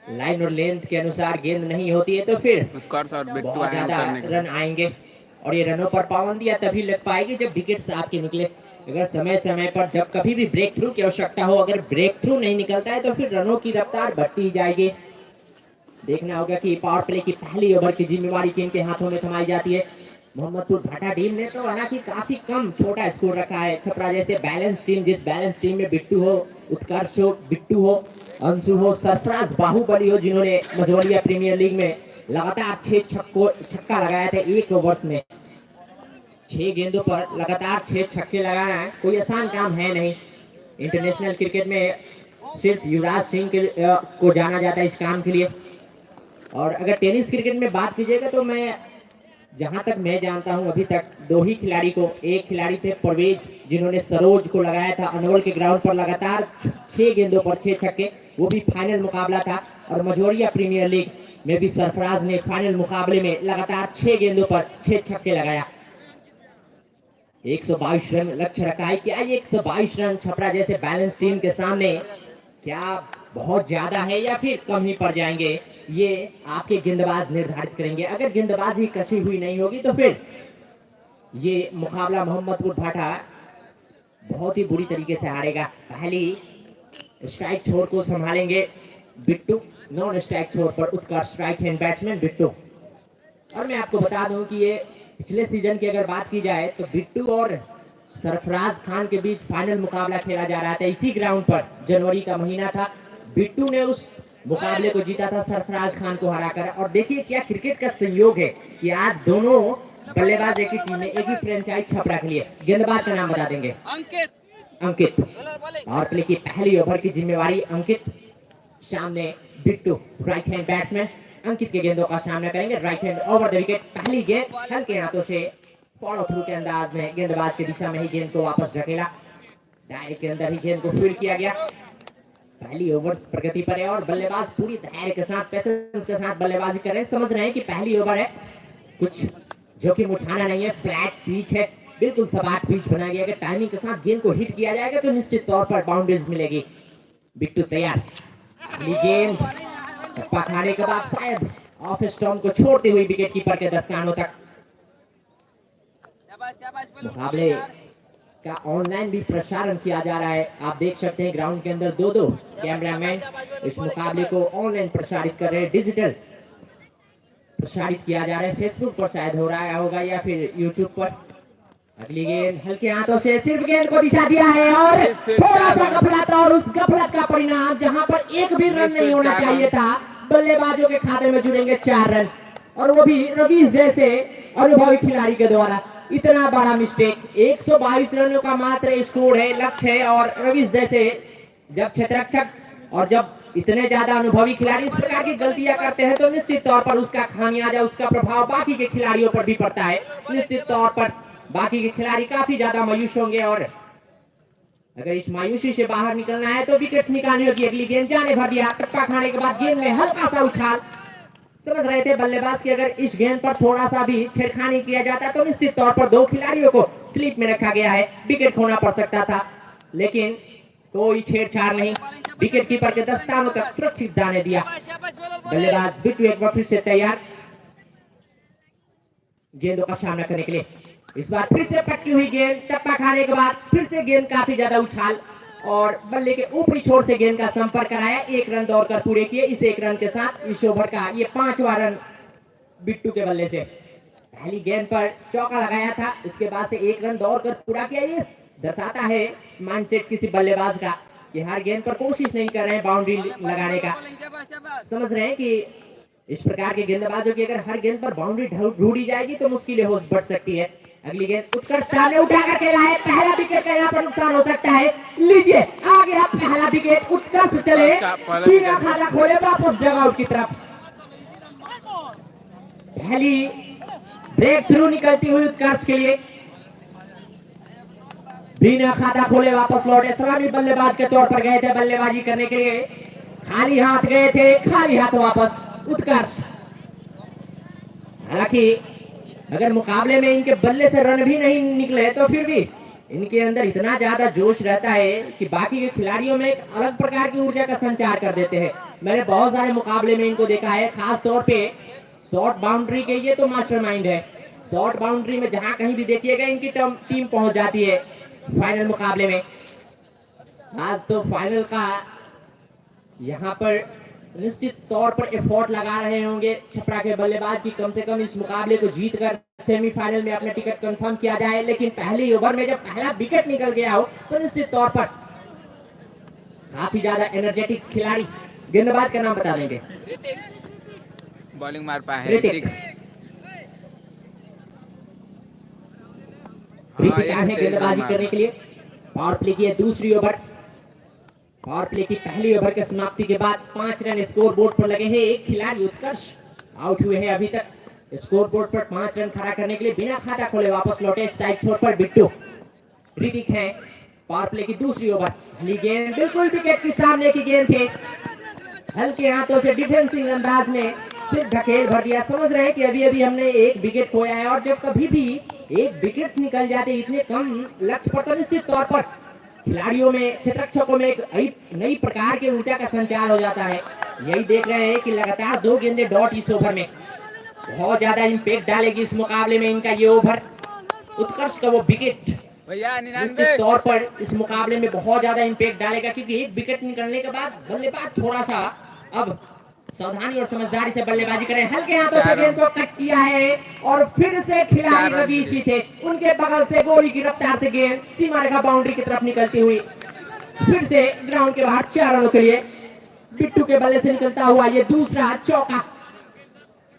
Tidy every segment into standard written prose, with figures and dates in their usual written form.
Line और length के अनुसार गेंद नहीं होती है तो फिर उत्कर्ष और बिट्टू बहुत आए ज्यादा उतरने के लिए। रन आएंगे और ये रनों पर पाबंदियां तभी लग पाएगी जब विकेट आपके निकले। अगर समय समय पर जब कभी भी ब्रेक थ्रू की आवश्यकता हो, अगर ब्रेक थ्रू नहीं निकलता है तो फिर रनों की रफ्तार बढ़ती जाएगी। देखना होगा कि पावर प्ले की पहली ओवर की जिम्मेवारी किनके हाथों में थमाई जाती है। मोहम्मदपुर भाटा टीम ने तो हालांकि काफी कम छोटा स्कोर रखा है। छपरा जैसे बैलेंस टीम, जिस बैलेंस टीम में बिट्टू हो, उत्कर्ष हो, बिट्टू हो, अंशु हो, सरफराज बाहुबली हो, जिन्होंने मझौलिया प्रीमियर लीग में लगातार 6 छक्का लगाया था एक ओवर में। 6 गेंदों पर लगातार 6 छक्के लगाना है कोई आसान काम है नहीं। इंटरनेशनल क्रिकेट में सिर्फ युवराज सिंह को जाना जाता है इस काम के लिए। और अगर टेनिस क्रिकेट में बात कीजिएगा तो मैं जहां तक मैं जानता हूं अभी तक 2 ही खिलाड़ी को, एक खिलाड़ी थे परवेज जिन्होंने सरोज को लगाया था अनवल के ग्राउंड पर लगातार 6 गेंदों पर 6 छक्के, वो भी फाइनल मुकाबला था। और मझौलिया प्रीमियर लीग में भी सरफराज ने फाइनल मुकाबले में लगातार 6 गेंदों पर 6 छक्के लगाया। 122 रन लक्ष्य रखा है। क्या 122 रन छपरा जैसे बैलेंस टीम के सामने क्या बहुत ज्यादा है या फिर कम ही पड़ जाएंगे, ये आपके गेंदबाज निर्धारित करेंगे। अगर गेंदबाजी कसी हुई नहीं होगी तो फिर ये मुकाबला मोहम्मदपुर भाटा बहुत ही बुरी तरीके से हारेगा। पहली स्ट्राइक छोर को संभालेंगे बिट्टू, नॉन स्ट्राइक छोर पर उत्कर्ष, राइट हैंड बैट्समैन बिट्टू। और मैं आपको बता दूं कि ये पिछले सीजन की अगर बात की जाए तो बिट्टू और सरफराज खान के बीच फाइनल मुकाबला खेला जा रहा था इसी ग्राउंड पर। जनवरी का महीना था, बिट्टू ने उस मुकाबले को जीता था सरफराज खान को हराकर। और देखिए क्या क्रिकेट का संयोग है कि आज दोनों बल्लेबाज एक ही टीम में, एक ही फ्रेंचाइज छपरा के लिए। गेंदबाज का नाम बता देंगे, अंकित। और प्ले की पहली ओवर की जिम्मेवारी अंकित, सामने बिट्टू राइट हैंड बैट्समैन अंकित के गेंदों का सामना करेंगे। Right hand over the wicket, पहली गेंद हल्के हाथों से फॉलो थ्रू के अंदाज में गेंदबाज की दिशा में ही गेंद को वापस ढकेला, दायरे के अंदर ही गेंद को फील्ड किया गया। पहली ओवर प्रगति पर है और बल्लेबाज पूरी धैर्य के साथ, पेशेंस के साथ बल्लेबाजी कर रहे हैं। समझ रहे हैं कि पहली ओवर है, कुछ जोखिम उठाना नहीं है। फ्लैट पिच है, बिल्कुल सपाट पिच बनाया गया। अगर टाइमिंग के साथ गेंद को हिट किया जाएगा तो निश्चित तौर पर बाउंड्रीज मिलेगी। बिट्टू तैयार, गेंद पखाने के बाद शायद ऑफ स्टॉम को छोड़ते हुए विकेट कीपर के दस्तानों तक। मुकाबले का ऑनलाइन भी प्रसारण किया जा रहा है। आप देख सकते हैं ग्राउंड के अंदर 2 कैमरामैन इस मुकाबले को ऑनलाइन प्रसारित कर रहे हैं। डिजिटल प्रसारित किया जा रहा है, फेसबुक पर शायद हो रहा होगा या फिर यूट्यूब पर। अगली गेंद हल्के हाथों से सिर्फ गेंद को दिशा दिया है और थोड़ा सा गफलत, और उस गफलत का परिणाम जहां पर एक भी रन नहीं होना चाहिए था, बल्लेबाजों के खाते में जुड़ेंगे 4 रन। और वो भी रवीश जैसे अनुभवी खिलाड़ी के द्वारा। इतना बड़ा मिस्टेक, 122 रनों का मात्र स्कोर है, लक्ष्य है। और रवीश जैसे जब क्षेत्ररक्षक और जब इतने ज्यादा अनुभवी खिलाड़ी इस प्रकार की गलतियां करते हैं तो निश्चित तौर पर उसका खामियाजा, उसका प्रभाव बाकी के खिलाड़ियों पर भी पड़ता है। निश्चित तौर पर बाकी के खिलाड़ी काफी ज्यादा मायूस होंगे और अगर इस मायूसी से बाहर निकलना है तो विकेट निकालनी होगी। अगली गेंद जाने भर दिया, टप्पा खाने के बाद गेंद में हल्का सा उछाल। समझ रहे थे बल्लेबाज की अगर इस गेंद पर थोड़ा सा भी छेड़खानी किया जाता तो निश्चित तौर पर 2 खिलाड़ियों को स्लिप में रखा गया है, विकेट खोना पड़ सकता था। लेकिन कोई छेड़छाड़ नहीं, विकेट कीपर के दस्तानों तक सुरक्षित जाने दिया। बल्लेबाज बिट्टू एक बार फिर से तैयार गेंदों का सामना करने के लिए। इस बार फिर से पटकी हुई गेंद, टप्पा खाने के बाद फिर से गेंद काफी ज्यादा उछाल और बल्ले के ऊपरी छोर से गेंद का संपर्क कराया। 1 रन दौड़कर पूरे किए। इस 1 रन के साथ इस ओवर का ये 5वां रन बिट्टू के बल्ले से। पहली गेंद पर चौका लगाया था, उसके बाद से 1 रन दौड़कर पूरा किया। ये दर्शाता है माइंडसेट किसी बल्लेबाज का कि हर गेंद पर कोशिश नहीं कर रहे हैं बाउंड्री लगाने का। समझ रहे हैं कि इस प्रकार के गेंदबाजों की अगर हर गेंद पर बाउंड्री ढूंढी जाएगी तो मुश्किलें हो बढ़ सकती है। अगली गेंद उत्कर्ष सामने उठा करके लाए, पहला विकेट का यहाँ पर नुकसान हो सकता है। लीजिए आ गया पहला विकेट, उत्कर्ष चले बिना खाता खोले वापस जगआउट की तरफ। पहली ब्रेक थ्रू निकलती हुई उत्कर्ष के लिए, बिना खाता खोले वापस लौटे। सलामी बल्लेबाज के तौर पर गए थे बल्लेबाजी करने के लिए, खाली हाथ गए थे, खाली हाथ वापस उत्कर्ष। हालांकि अगर मुकाबले में इनके बल्ले से रन भी नहीं निकले तो फिर भी इनके अंदर इतना ज्यादा जोश रहता है कि बाकी के खिलाड़ियों में एक अलग प्रकार की ऊर्जा का संचार कर देते हैं। मैंने बहुत सारे मुकाबले में इनको देखा है, खास तौर पे शॉर्ट बाउंड्री के ये तो मास्टरमाइंड है। शॉर्ट बाउंड्री में जहां कहीं भी देखिएगा इनकी टीम पहुंच जाती है फाइनल मुकाबले में। आज तो फाइनल का यहाँ पर निश्चित तौर पर एफर्ट लगा रहे होंगे छपरा के बल्लेबाज की कम से कम इस मुकाबले को जीतकर सेमीफाइनल में अपना टिकट कंफर्म किया जाए। लेकिन पहली ओवर में जब पहला विकेट निकल गया हो तो निश्चित तौर पर काफी ज्यादा एनर्जेटिक खिलाड़ी, गेंदबाज का नाम बता देंगे। बॉलिंग मार पाए हैं ऋतिक। गेंदबाजी करने के लिए पावर प्ले की दूसरी ओवर। पावर प्ले की पहली ओवर के समाप्ति के बाद 5 रन स्कोर बोर्ड पर लगे हैं। एक खिलाड़ी उत्कर्ष आउट हुए हैं अभी तक। स्कोर बोर्ड पर 5 रन खड़ा करने के लिए बिना खाता खोले वापस लौटे स्ट्राइक छोर पर बिट्टू। ऋतिक है। पावर प्ले की दूसरी ओवर। गेंद बिल्कुल विकेट के सामने की गेंद थी, हल्के हाथों से डिफेंसिंग अंदाज में सिर्फ ढकेल भर दिया। समझ रहे हैं कि अभी अभी हमने एक विकेट खोया है और जब कभी भी एक विकेट निकल जाते इतने कम लक्ष्य पर तो निश्चित तौर पर खिलाड़ियों में, क्षेत्ररक्षकों में एक नई प्रकार के ऊर्जा का संचार हो जाता है। यही देख रहे हैं कि लगातार 2 गेंदें डॉट इस ओवर में बहुत ज्यादा इंपैक्ट डालेगी इस मुकाबले में इनका ये ओवर। उत्कर्ष का वो विकेट निश्चित तौर पर इस मुकाबले में बहुत ज्यादा इंपैक्ट डालेगा, क्योंकि एक विकेट निकलने के बाद बल्लेबाज थोड़ा सा अब सावधानी और समझदारी से बल्लेबाजी करें। हल्के हाथों से गेंद को कट किया है और फिर से खिलाड़ी रवीश ही थे, उनके बगल से गोली की रफ्तार से गेंद सीमा रेखा बाउंड्री की तरफ निकलती हुई फिर से ग्राउंड के बाहर 4 रनों के लिए बिट्टू के बल्ले से निकलता हुआ ये दूसरा चौका।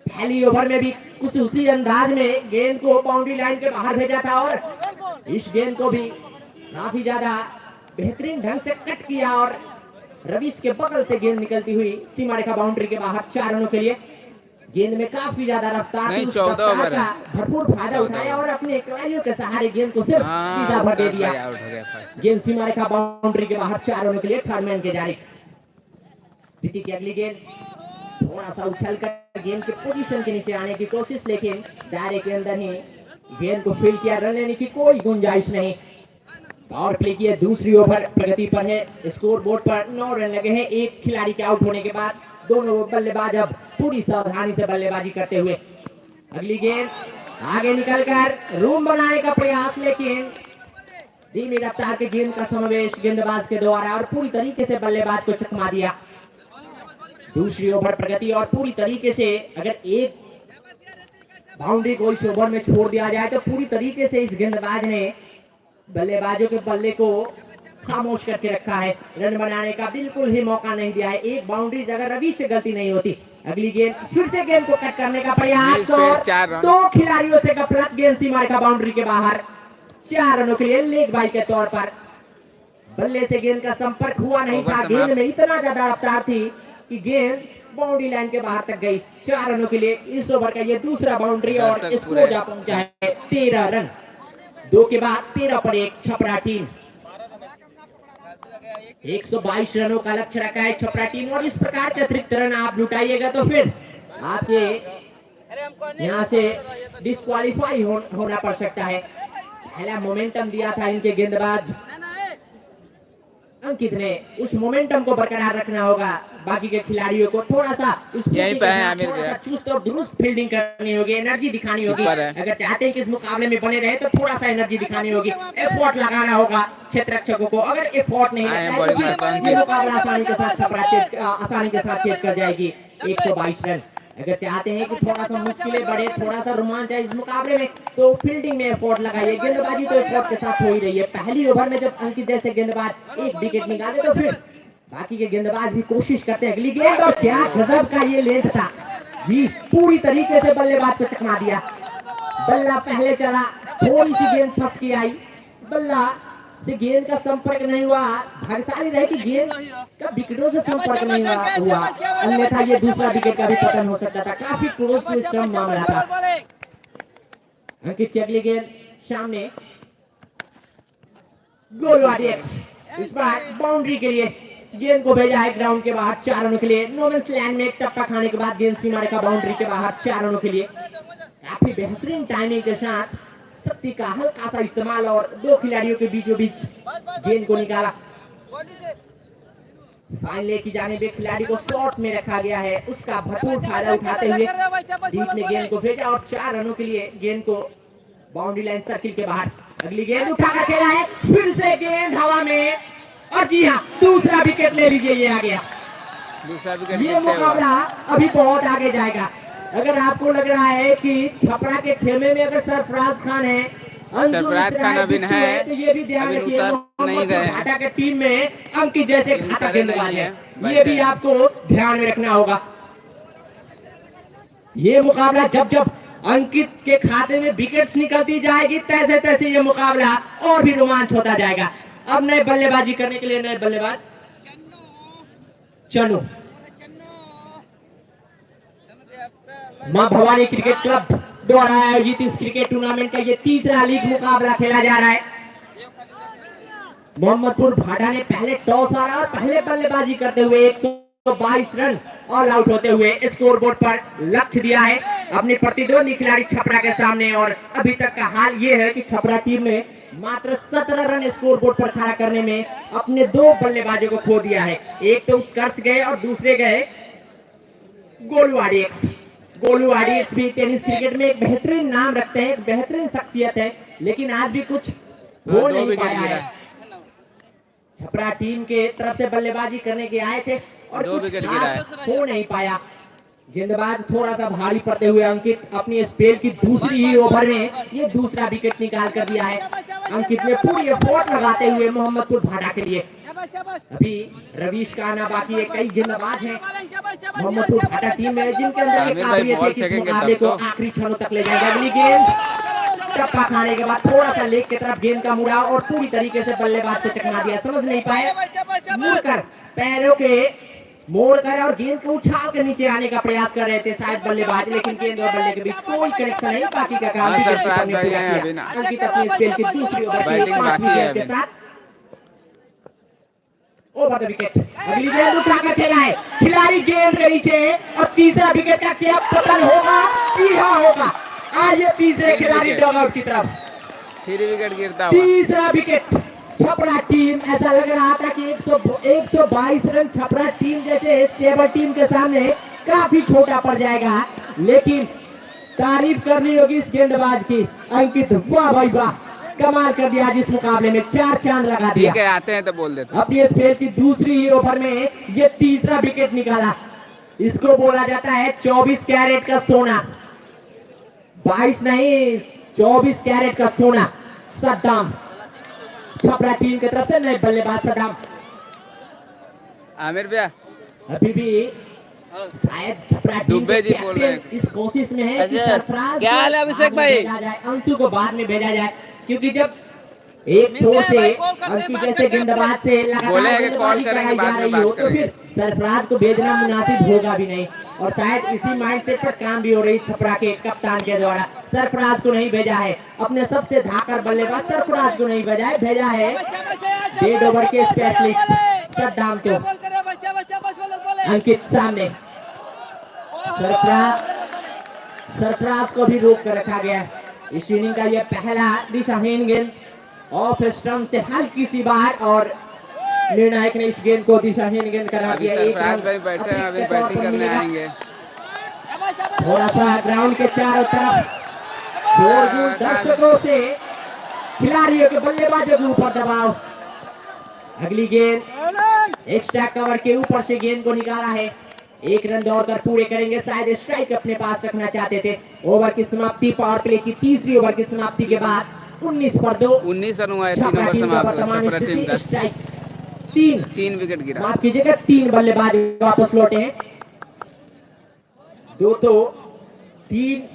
पहली ओवर में भी कुछ उसी अंदाज में गेंद को बाउंड्री लाइन के बाहर भेजा था और इस गेंद को भी काफी ज्यादा बेहतरीन ढंग से कट किया और रवीश के बगल से गेंद निकलती हुई सीमा रेखा बाउंड्री के बाहर 4 रनों के लिए। गेंद में काफी ज्यादा रफ्तार, भरपूर फायदा उठाया और अपने खिलाड़ियों के सहारे गेंद को सिर्फ सीधा भर दे दिया। गेंद सीमा रेखा बाउंड्री के बाहर 4 रनों के लिए थर्ड मैन के जारी। ऋतिक की अगली गेंद थोड़ा सा उछल कर गेंद के पोजीशन के नीचे आने की कोशिश, लेकिन दायरे के अंदर ही गेंद को फील्ड किया। रन लेने की कोई गुंजाइश नहीं। पावर प्ले की दूसरी ओवर प्रगति पर है। स्कोर बोर्ड पर 9 रन लगे हैं एक खिलाड़ी के आउट होने के बाद। दोनों बल्लेबाज अब पूरी सावधानी से बल्लेबाजी करते हुए। अगली गेंद आगे निकलकर रूम बनाने का प्रयास, लेकिन धीमी रफ्तार के गेंद का समावेश गेंदबाज के द्वारा और पूरी तरीके से बल्लेबाज को चकमा दिया। दूसरी ओवर प्रगति और पूरी तरीके से अगर एक बाउंड्री को इस ओवर में छोड़ दिया जाए तो पूरी तरीके से इस गेंदबाज ने बल्लेबाजों के बल्ले को खामोश करके रखा है। रन बनाने का बिल्कुल ही मौका नहीं दिया है। एक बाउंड्री अगर रवीश से गलती नहीं होती। अगली गेंद फिर से गेंद को कट करने का प्रयास और 2 खिलाड़ियों से गफलत, गेंद सीमा रेखा बाउंड्री के बाहर 4 रनों के लिए लेग बाई के तौर पर। बल्ले से गेंद का संपर्क हुआ नहीं था। गेंद में इतना ज्यादा रफ्तार थी कि गेंद बाउंड्री लाइन के बाहर तक गई। 4 रनों के लिए इस ओवर का ये दूसरा बाउंड्री और स्कोर जा पहुंचा है 13 रन। 2 के बाद 13 पर 1 छपरा टीम 122 रनों का लक्ष्य रखा है छपरा टीम। और इस प्रकार के अतिरिक्त रन आप लुटाइएगा तो फिर आपके यहाँ से डिस्क्वालीफाई होना पड़ सकता है। पहला मोमेंटम दिया था इनके गेंदबाज अंकित ने, उस मोमेंटम को बरकरार रखना होगा। बाकी के खिलाड़ियों को थोड़ा सा चुस्त और दुरुस्त फील्डिंग करनी होगी, एनर्जी दिखानी होगी। अगर चाहते हैं कि इस मुकाबले में बने रहे तो थोड़ा सा एनर्जी दिखानी होगी, एफर्ट लगाना होगा क्षेत्ररक्षकों को। अगर एफर्ट नहीं लगता है तो मुकाबला आसानी के साथ चेज कर जाएगी। 122 रन। अगर चाहते हैं कि थोड़ा सा मुश्किलें बढ़े, थोड़ा सा रोमांच है इस मुकाबले में, तो फील्डिंग में एफर्ट लगाइए। गेंदबाजी तो एफर्ट के साथ हो ही रही है। पहली ओवर में जब अंकित जैसे गेंदबाज एक विकेट निकाले तो फिर बाकी के गेंदबाज भी कोशिश करते हैं। अगली गेंद और क्या गजब का ये लेंथ था जी, पूरी तरीके से बल्लेबाज को चकमा दिया। बल्ला पहले चला, थोड़ी सी गेंद फंस के आई, बल्ला से गेंद का संपर्क नहीं हुआ। भाग्यशाली रहे कि गेंद का विकेटों से संपर्क नहीं हुआ, अन्यथा ये दूसरा विकेट का भी पतन हो सकता था। काफी क्लोज टू स्टंप मामला था। अंकित की अगली गेंद सामने गोलवाड़ी, इस बार बाउंड्री के लिए गेंद को भेजा है ग्राउंड के बाहर 4 रनों के लिए। नोमेंस लैंड में एक टप्पा खाने के बाद गेंद सीमा रेखा बाउंड्री के बाहर 4 रनों के लिए। काफी बेहतरीन टाइमिंग के साथ शक्ति का हल्का सा इस्तेमाल और 2 खिलाड़ियों के बीचों बीच गेंद को निकाला। फाइनल की जाने में खिलाड़ी को शॉट में रखा गया है, उसका भरपूर फायदा उठाते हुए बीच में गेंद को भेजा और 4 रनों के लिए गेंद को बाउंड्री लाइन सर्किल के बाहर। अगली गेंद उठाकर खेला है, फिर से गेंद हवा में और जी हाँ, दूसरा विकेट ले लीजिए, ये आ गया। दूसरा विकेट। ये मुकाबला अभी बहुत आगे जाएगा। अगर आपको लग रहा है कि छपरा के खेमे में अगर सरफराज खान है, सरफराज खान अभी है, तो ये भी ध्यान अभी रखिए उतर नहीं रहे घाटा के टीम में अंकित जैसे घाटा गेंदबाज है, ये बैठे भी हैं। आपको ध्यान में रखना होगा। ये मुकाबला जब जब अंकित के खाते में विकेट्स निकलती जाएगी, तैसे तैसे ये मुकाबला और भी रोमांच होता जाएगा। अब नए बल्लेबाजी करने के लिए नए बल्लेबाज चनु, मां भवानी क्रिकेट क्लब द्वारा आयोजित इस क्रिकेट टूर्नामेंट का ये तीसरा लीग मुकाबला खेला जा रहा है। मोहम्मदपुर भाटा ने पहले टॉस हारा और पहले बल्लेबाजी करते हुए 122 रन ऑल आउट होते हुए स्कोर बोर्ड पर लक्ष्य दिया है अपने प्रतिद्वंदी खिलाड़ी छपरा के सामने। और अभी तक का हाल ये है कि छपरा टीम ने मात्र 17 रन स्कोर बोर्ड पर खड़ा करने में अपने 2 बल्लेबाजों को खो दिया है। एक तो उत्कर्ष गए और दूसरे गए गोलू आडियक्स। गोलू आडियक्स भी टेनिस क्रिकेट में एक बेहतरीन नाम रखते हैं, एक बेहतरीन शख्सियत है, लेकिन आज भी कुछ हो नहीं पाया है। छपरा टीम के तरफ से बल्लेबाजी करने के आए थे और 2 विकेट गिरा है, हो नहीं पाया। गेंदबाज थोड़ा सा भारी पड़ते हुए अंकित अपनी स्पेल की दूसरी ही ओवर में ये दूसरा विकेट निकाल कर दिया है। अंकित ने पूरी एफर्ट लगाते हुए मोहम्मदपुर भाटा के लिए। अभी रवीश का आना बाकी है, कई गेंदबाज हैं मोहम्मदपुर भाटा टीम में जिनके अंदर एक काबिलियत है कि इस मुकाबले को आखिरी क्षणों तक ले जाएगा। अगली गेंद चप्पा खाने के बाद थोड़ा सा लेग की तरफ गेंद का मुड़ा और पूरी तरीके से बल्लेबाज को चकमा दिया, समझ नहीं पाए, मुड़कर पैरों के मोड़ कर और गेंद को उछाल कर नीचे आने का प्रयास कर रहे थे शायद बल्लेबाज, लेकिन गेंद और बल्ले के बीच कोई कनेक्शन नहीं। बाकी का काम सरफराज भाई हैं अभी ना, अंकित अपनी स्पेल की दूसरी ओवर बैटिंग बाकी है के साथ ओवर द विकेट। अगली गेंद उठाकर खेला है, खिलाड़ी गेंद के नीचे और तीसरा विकेट का क्या पतन होगा, सीधा होगा। आज ये तीसरे खिलाड़ी डॉग आउट की तरफ 3 विकेट गिरता हुआ, तीसरा विकेट। छपरा टीम, ऐसा लग रहा था कि 122 रन छपरा टीम जैसे स्टेबल टीम के सामने काफी छोटा पड़ जाएगा, लेकिन तारीफ करनी होगी इस गेंदबाज की अंकित, वाह भाई वाह, कमाल कर दिया आज इस मुकाबले में, 4 चांद लगा दिया। ठीक है, आते हैं तो बोल देते। अपनी स्पेल की दूसरी ही ओवर में ये तीसरा विकेट निकाला। इसको बोला जाता है 24 कैरेट का सोना, 22 नहीं 24 कैरेट का सोना। सद्दाम, छपरा टीम की तरफ से नए बल्लेबाज सद्दाम। आमिर भैया अभी भी शायद छपरा टीम दुबे जी बोल रहे हैं, इस कोशिश में है कि सरफराज क्या हाल है अभिषेक भाई? अंशु को बाद में भेजा जाए, क्योंकि जब एक छोर से अंकित जैसे गेंदबाज से बोले हैं कि कॉल करेंगे, बाद में बात तो करेंगे। फिर सरफराज को भेजना मुनासिब होगा भी नहीं, और शायद इसी माइंडसेट पर काम भी हो रही छपरा के कप्तान के द्वारा। सरफराज को नहीं भेजा है, अपने सबसे धाकड़ बल्लेबाज सरफराज को नहीं भेजा है, भेजा है 1.5 ओवर के स्पेशलिस्ट सद्दाम को। अंकित सामने, सरफराज को भी रोक कर रखा गया। इस इनिंग का यह पहला दिशाहीन गेंद ऑफ स्टंप से हल्की सी बाहर, और निर्णायक ने इस गेंद को दिशाहीन गेंद करा अभी दिया। सरफराज भाई बैठे हैं, अभी बैटिंग करने आएंगे। थोड़ा सा ग्राउंड के चारों तरफ शोरगुल, दर्शकों से खिलाड़ियों के बल्लेबाजों के ऊपर दबाव। अगली गेंद एक्स्ट्रा कवर के ऊपर से गेंद को निकाला है, 1 रन दौड़कर पूरे करेंगे, शायद स्ट्राइक अपने पास रखना चाहते थे। ओवर की समाप्ति, पावर प्ले की तीसरी ओवर की समाप्ति के बाद 19 पर 2, 19 रन हुआ है, 3 ओवर समाप्त हुआ छपरा टीम का। 3 विकेट गिरा, माफ कीजिएगा 3 बल्लेबाज वापस लौटे हैं।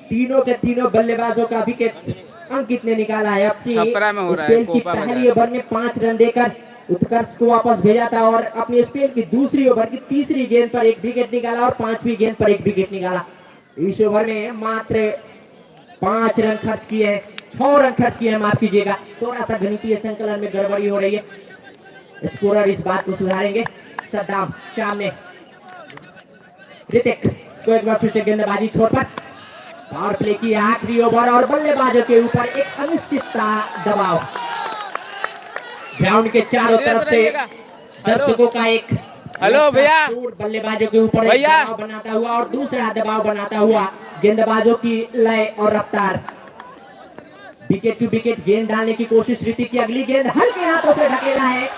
तीनों के तीनों बल्लेबाजों का विकेट अंकित ने निकाला है। अपनी छपरा में हो रहा है, कोपा पहली ओवर में 5 रन देकर उत्कर्ष को वापस भेजा था, और अपनी स्पेल की दूसरी ओवर की तीसरी गेंद पर 1 विकेट निकाला और 5वीं गेंद पर 1 विकेट निकाला। इस ओवर में मात्र 5 रन खर्च किए, 6 रन खर्च किए, माफ कीजिएगा, थोड़ा सा गणितीय संकलन में गड़बड़ी हो रही है, स्कोरर इस बात को सुधारेंगे। सद्दाम सामने, ऋतिक को एक बार फिर से गेंदबाजी छोड़ पर पावर प्ले की आखिरी ओवर, और बल्लेबाजों के ऊपर एक अनिश्चितता दबाव। ग्राउंड के चारों तरफ से दर्शकों का एक हेलो भैया बल्लेबाजों के ऊपर एक भैया। दबाव बनाता हुआ और दूसरा दबाव बनाता हुआ गेंदबाजों की लय और रफ्तार। विकेट टू विकेट गेंद डालने की कोशिश ऋतिक की, अगली गेंद हल्के हाथों से ढकेला है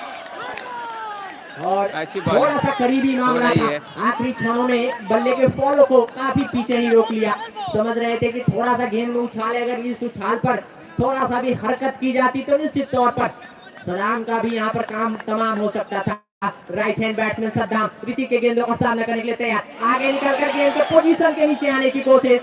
और अच्छी बॉल थोड़ा सा करीबी हो मामला रही था। है। आखिरी क्षणों में बल्ले के फॉलो को काफी पीछे ही रोक लिया। समझ रहे थे कि थोड़ा सा गेंद में उछाले, अगर इस उछाल पर थोड़ा सा भी हरकत की जाती तो निश्चित तौर पर सद्दाम का भी यहाँ पर काम तमाम हो सकता था। Right hand batsman Saddam Hrithik के गेंदों का सामना करने के लिए तैयार, आगे निकल कर गेंद के पोजीशन के नीचे आने की कोशिश,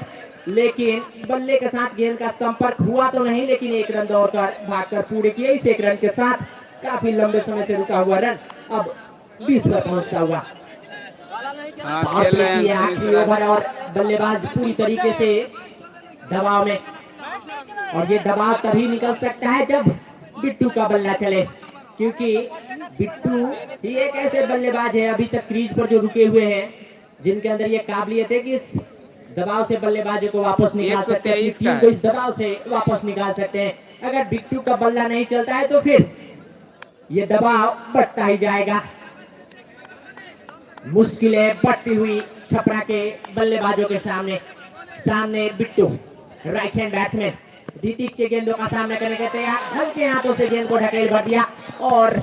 लेकिन बल्ले के साथ गेंद का संपर्क हुआ तो नहीं, लेकिन एक रन दौड़कर भागकर पूरे किए। इस एक रन के साथ काफी लंबे समय से रुका हुआ रन अब 20 पर पहुंचता हुआ। हाँ खेल रहे हैं अंशु आखिरी मिश्रा। ओवर और बल्लेबाज पूरी तरीके से दबाव में, और ये दबाव तभी निकल सकता है जब बिट्टू का बल्ला चले, क्योंकि बिट्टू ही एक ऐसे बल्लेबाज है अभी तक क्रीज पर जो रुके हुए हैं, जिनके अंदर ये काबिलियत है कि इस दबाव से बल्लेबाजों को वापस निकाल सकते हैं, अपनी 123 का टीम को इस दबाव से वापस निकाल सकते हैं। अगर बिट्टू का बल्ला नहीं चलता है तो फिर ये दबाव बढ़ता ही जाएगा। मुश्किलें बढ़ती हुई छपरा के बल्लेबाजों के सामने Bittu right hand batsman Hrithik के गेंदों का सामना करने के तैयार, हल्के हाथों से गेंद को ढकेल भर दिया और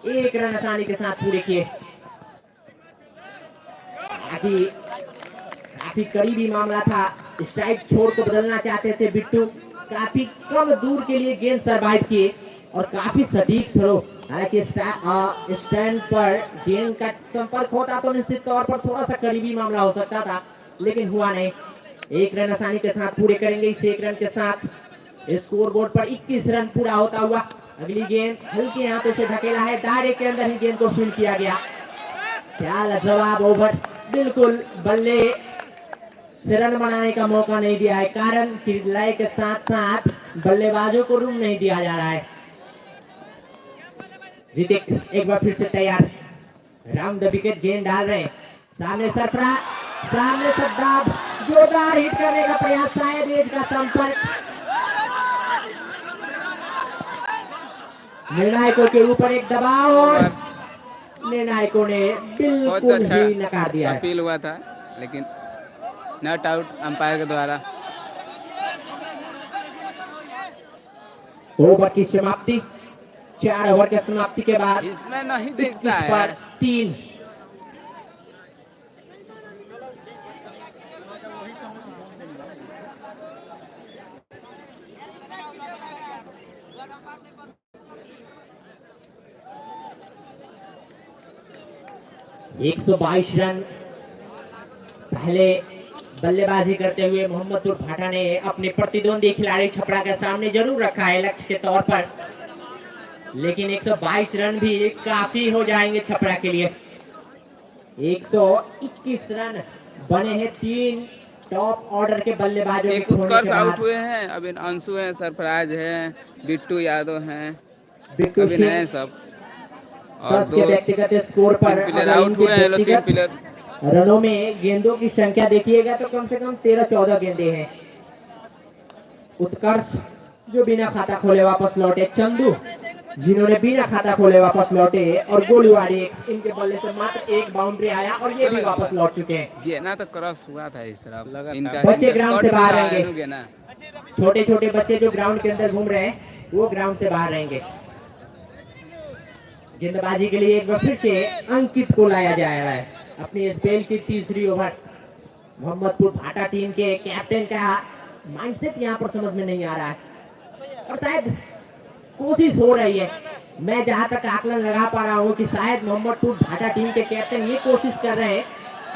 एक रन आसानी के साथ पूरे किए। काफी करीबी मामला था, स्ट्राइक छोड़ को बदलना चाहते थे बिट्टू, काफी कम दूर के लिए गेंद सरवाइव किए और काफी सटीक थ्रो। हालांकि स्टैंड पर गेंद का संपर्क होता तो निश्चित तौर पर थोड़ा सा करीबी मामला हो सकता था, लेकिन हुआ नहीं। एक रन आसानी के साथ पूरे करेंगे। इस एक रन के साथ स्कोर बोर्ड पर 21 रन पूरा होता हुआ। अगली गेंद हल्के हाथों से ढकेला है, दायरे के अंदर ही गेंद को फील्ड किया गया। क्या जवाब ओवर, बिल्कुल बल्ले से रन बनाने का मौका नहीं दिया है, कारण कि लय के साथ साथ बल्लेबाजों को रूम नहीं दिया जा रहा है। ऋतिक एक बार फिर से तैयार, राउंड द विकेट गेंद डाल रहे हैं, सामने सरफराज, सामने सद्दाम, जोरदार हिट करने का प्रयास, शायद एज का संपर्क, निर्णायकों के ऊपर एक दबाव और निर्णायकों ने बहुत बिल्कुल अच्छा ही नकार दिया है। अपील हुआ था, लेकिन नॉट आउट अंपायर के द्वारा। ओवर की समाप्ति, 4 ओवर की समाप्ति के बाद इसमें नहीं दिखता 21 है पर 3। एक 122 रन पहले बल्लेबाजी करते हुए मोहम्मदपुर भाटा ने अपने प्रतिद्वंदी खिलाड़ी छपरा के सामने जरूर रखा है लक्ष्य के तौर पर, लेकिन 122 रन भी काफी हो जाएंगे छपरा के लिए। 121 रन बने हैं 3 टॉप ऑर्डर के बल्लेबाजों एक के खोने उत्कर्ष के आउट बाद। हुए हैं, अभी अंशु है, सरफराज है, बिट्टू यादव हैं, बिट्टू अभी सिंह नए सब, और फर्स्ट के व्यक्तिगत स्कोर पर 3 प्लेयर अगर आउट इनके हुए हैं, लोग 3 व्यक्तिगत प्लेयर। रनों में गेंदों की संख्या देखिएगा तो कम से कम 13-14 गेंदे हैं। उत्कर्ष जो बिना खाता खोले वापस लौटे, चंदू जिन्होंने बिना खाता खोले वापस लौटे, और गोलूवाड़ी इनके बल्ले से मात्र एक बाउंड्री आया और ये भी वापस लौट चुके हैं। ये ना तो क्रॉस हुआ था इस तरफ, इनका बच्चे ग्राउंड से कट भी बाहर रहा है रहेंगे। नुगे ना। छोटे छोटे बच्चे जो ग्राउंड के अंदर घूम रहे हैं वो ग्राउंड से बाहर रहेंगे। गेंदबाजी के लिए एक बार फिर से अंकित को लाया जा रहा है अपनी स्पेल की तीसरी ओवर। मोहम्मदपुर भाटा टीम के कैप्टन का माइंडसेट यहाँ पर समझ में नहीं आ रहा है, और शायद कोशिश हो रही है, मैं जहां तक आकलन लगा पा रहा हूँ कि शायद मोहम्मदपुर भाटा टीम के कैप्टन ये कोशिश कर रहे हैं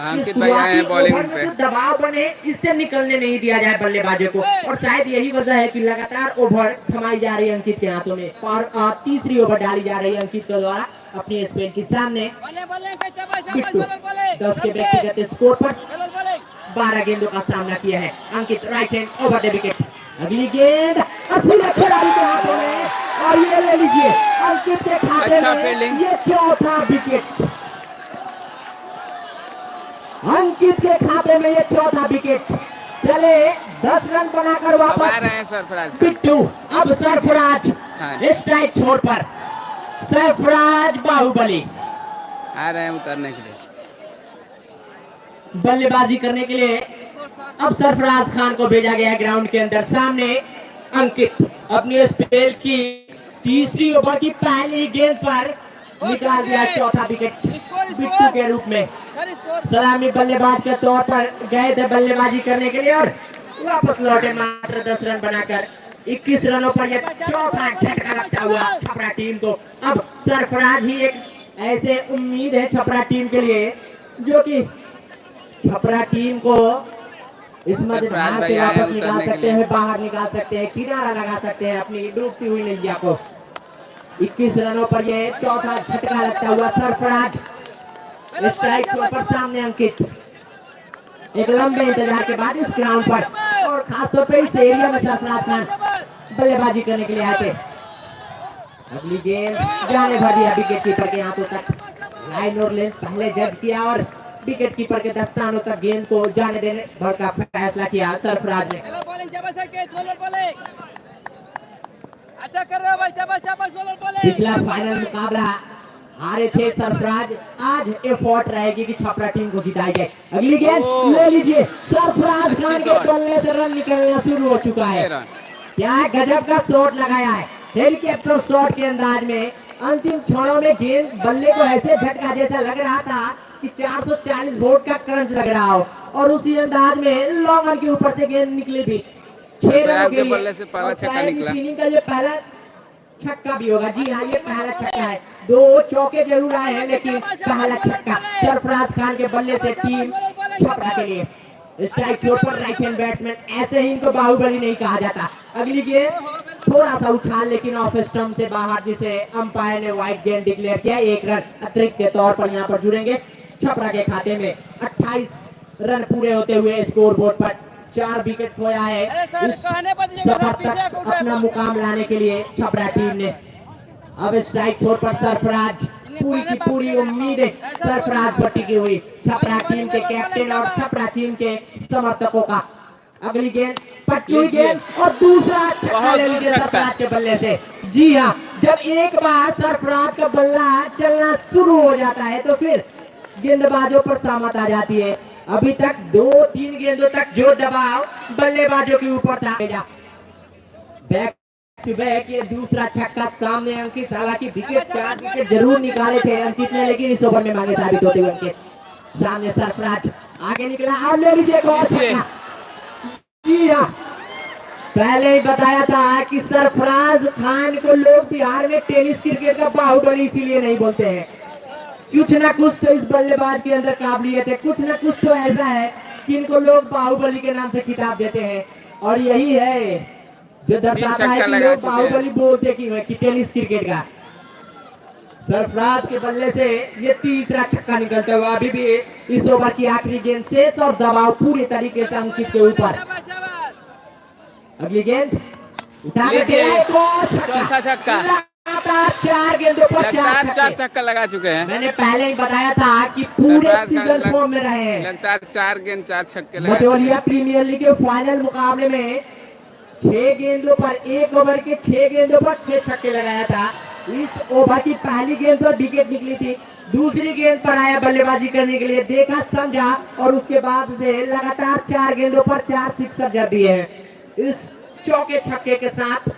अंकित भाई आए हैं बॉलिंग पे। जो दबाव बने इससे निकलने नहीं दिया जाए बल्लेबाजों को, और शायद यही वजह है कि लगातार ओवर थमाई जा रही है अंकित के हाथों में, और तीसरी ओवर डाली जा रही है अंकित के द्वारा अपनी स्पेन के सामने। बिट्टू 10 के व्यक्तिगत स्कोर पर 12 गेंदों का सामना किया है Ankit, right hand over the wicket. अगली गेंद अखिलेश खिलाड़ी के हाथों में, और ये ले लीजिए अंकित के खाते अच्छा में फील्डिंग। ये चौथा विकेट, अंकित के खाते में ये चौथा विकेट। चले 10 रन बनाकर अब आ वापस रहे हैं सरफराज। बिट्टू, अब सरफराज हाँ। स्ट्राइक छोड़ पर, सरफराज बाहुबली आ रहे हैं उतरने के लिए। बल्लेबाजी करने के लिए अब सरफराज खान को भेजा गया है ग्राउंड के अंदर। सामने अंकित अपनी स्पेल की तीसरी ओवर की पहली गेंद पर निकाल दिया चौथा विकेट बिट्टू के रूप में। सलामी बल्लेबाज के तौर पर गए थे बल्लेबाजी करने के लिए और वापस लौटे मात्र 10 रन बनाकर। 21 रनों पर यह चौथा झटका लगता हुआ छपरा टीम को। अब सरफराज ही एक ऐसे उम्मीद है छपरा टीम के लिए जो कि छपरा टीम को इस मध्यभाग से वापस निकाल सकते हैं, बाहर निकाल सकते हैं, किनारा लगा सकते हैं अपनी डूबती हुई नैया को। 21 रनों पर ये चौथा झटका लगता हुआ सरफराज स्ट्राइक पर सामने अंकित। एक लंबे इंतजार के बाद इस ग्राउंड पर और खासतौर पर इस एरिया में सरफराज खान बल्लेबाजी करने के लिए आए थे। अगली गेंद जाने भर दिया विकेट कीपर के हाथों तक। लाइन और लेंथ पहले जज किया और विकेट कीपर के दस्तानों तक गेंद को जाने देने भर का फैसला किया सरफराज ने। अच्छा कर रहे हो भाई, शाबाश बॉलर बॉलिंग। पिछला फाइनल मुकाबला हारे थे सरफराज, आज एफर्ट रहेगी कि छपरा टीम को जिताई जाए। अगली गेंद ले लीजिए, सरफराज खान के बल्ले से रन निकलना शुरू हो चुका है। क्या गजब का शॉट लगाया है, हेलीकॉप्टर शॉट के अंदाज में। अंतिम क्षणों में गेंद बल्ले को ऐसे झटका जैसा लग रहा था कि 440 वोल्ट का करंट लग रहा हो और उसी अंदाज में लॉन्ग ऑन के ऊपर से गेंद निकली थी। 6 रनों के बल्ले से पहला छक्का निकला। इनिंग का ये पहला छक्का भी होगा। जी हाँ, ये पहला छक्का है। 2 चौके जरूर आए हैं लेकिन पहला छक्का सरफराज खान के बल्ले से टीम छपरा के लिए। स्ट्राइक छोड़ पर राइट हैंड बैट्समैन, ऐसे ही इनको बाहुबली नहीं कहा जाता। अगली गेंद थोड़ा सा उछाल लेकिन ऑफ स्टंप से बाहर, जिसे अंपायर ने वाइड गेंद डिक्लेयर किया। 1 रन अतिरिक्त के तौर पर यहाँ पर जुड़ेंगे छपरा के खाते में। 28 रन पूरे होते हुए स्कोर बोर्ड पर 4 विकेट खोया है। अपना मुकाम लाने के लिए छपरा टीम ने। अब स्ट्राइक छोड़ पर सरफराज, पूरी की पूरी उम्मीद सरफराज पर टिकी हुई छपरा टीम के कैप्टन और छपरा टीम के समर्थकों का। अगली गेंद पट्टी गेंद और दूसरा छक्का ले लीजिए सरफराज के बल्ले से। जी हाँ, जब एक बार सरफराज का बल्ला चलना शुरू हो जाता है तो फिर गेंदबाजों पर सामत आ जाती है। अभी तक 2-3 गेंदों तक जो दबाव बल्लेबाजों के ऊपर था, बैक टू बैक ये दूसरा छक्का सामने अंकित। हालांकि विकेट 4 विकेट जरूर निकाले थे अंकित ने, लेकिन इस ओवर में मांगे साबित होते हुए अंकित। सामने सरफराज आगे निकला और ले लीजिए एक और छक्का। जी हाँ, पहले ही बताया था कि सरफराज खान को लोग बिहार में टेनिस क्रिकेट का बाहुबली इसीलिए नहीं बोलते हैं। कुछ ना कुछ तो इस बल्लेबाज के अंदर काबिलियत है, कुछ ना कुछ तो ऐसा है कि इनको लोग बाहुबली के नाम से खिताब देते हैं। और यही है जो दर्शाता है कि लोग बाहुबली बोलते कि टेनिस क्रिकेट का। सरफराज के बल्ले से ये तीसरा छक्का निकलता हुआ। अभी भी इस ओवर की आखिरी गेंद से और दबाव पूरी तरीके से अंकित के ऊपर। अगली गेंद उठा के चौथा छक्का। 4 गेंदों पर 4 छक्का लगा चुके हैं। मैंने पहले ही बताया था कि पूरे सीजन फॉर्म में रहे हैं। लगातार 4 गेंद 4 छक्के मटोलिया प्रीमियर लीग के फाइनल मुकाबले में 6 गेंदों पर 1 ओवर के 6 गेंदों पर 6 छक्के लगाया था। इस ओवर की पहली गेंद पर विकेट निकली थी, दूसरी गेंद पर आया बल्लेबाजी करने के लिए, देखा समझा और उसके बाद से लगातार 4 गेंदों पर 4 सिक्सर जड़ दिए हैं। इस चौके छक्के के साथ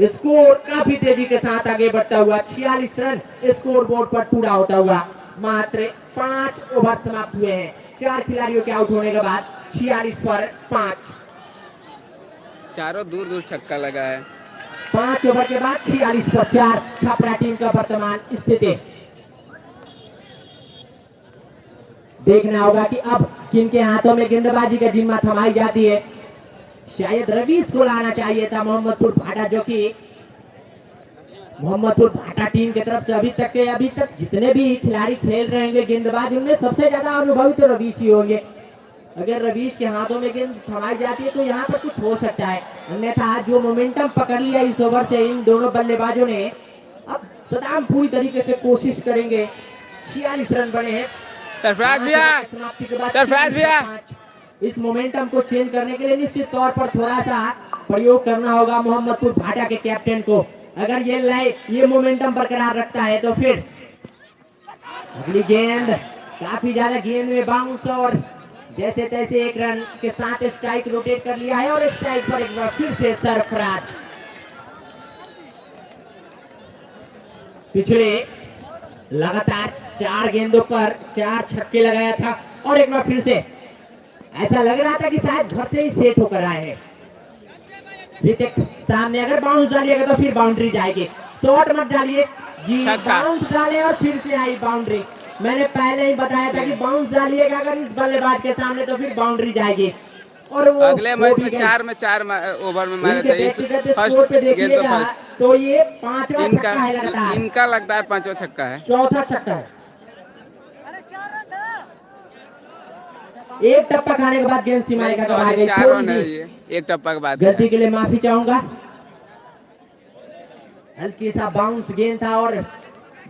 स्कोर काफी तेजी के साथ आगे बढ़ता हुआ 46 रन स्कोर बोर्ड पर पूरा होता हुआ। मात्र 5 ओवर समाप्त हुए हैं। 4 खिलाड़ियों के आउट होने के बाद 46 पर 5। चारों दूर छक्का लगा है। 5 ओवर के बाद 46 पर 4 छपरा टीम का वर्तमान स्थिति। देखना होगा कि अब किनके हाथों में गेंदबाजी का जिम्मा थमाई जाती है। शायद रवीश को लाना चाहिए था मोहम्मदपुर भाटा, जो कि मोहम्मदपुर भाटा टीम की तरफ से अभी तक जितने भी खिलाड़ी खेल रहे होंगे गेंदबाज, उनमें सबसे ज्यादा अनुभवी तो रवीश ही होंगे। अगर रवीश के हाथों में गेंद थमाई जाती है तो यहाँ पर कुछ हो सकता है, अन्यथा जो मोमेंटम पकड़ लिया इस ओवर से इन दोनों बल्लेबाजों ने, अब सदाम पूरी तरीके से कोशिश करेंगे। 46 रन बने हैं। सरफराज भैया इस मोमेंटम को चेंज करने के लिए निश्चित तौर पर थोड़ा सा प्रयोग करना होगा मोहम्मदपुर भाटा के कैप्टन को। अगर ये मोमेंटम बरकरार रखता है तो फिर अगली गेंद काफी ज्यादा गेंद में बाउंस और जैसे तैसे एक रन के साथ स्ट्राइक रोटेट कर लिया है और स्ट्राइक पर एक बार फिर से सरफराज। पिछले लगातार 4 गेंदों पर 4 छक्के लगाया था और एक बार फिर से ऐसा लग रहा था कि शायद घर से ही सेट होकर आए हैं। ऋतिक सामने अगर बाउंस डालिएगा तो फिर बाउंड्री जाएगी। शॉट मत डालिए जी, बाउंस डाले और फिर से आई बाउंड्री। मैंने पहले ही बताया था कि बाउंस डालिएगा अगर इस बल्लेबाज के सामने तो फिर बाउंड्री जाएगी। और वो अगले मैच में 4 ओवर में मारे थे इस फर्स्ट गेंद तो फर्स्ट। तो ये 5वां छक्का है लगातार। इनका लगता है 5वां छक्का है, 4था छक्का है। एक टप्पा खाने के बाद गेंद सीमा रेखा के बाहर गई। 4 रन है ये, एक टप्पा के बाद। गलती के लिए माफी चाहूंगा। हल्की सा बाउंस गेंद था और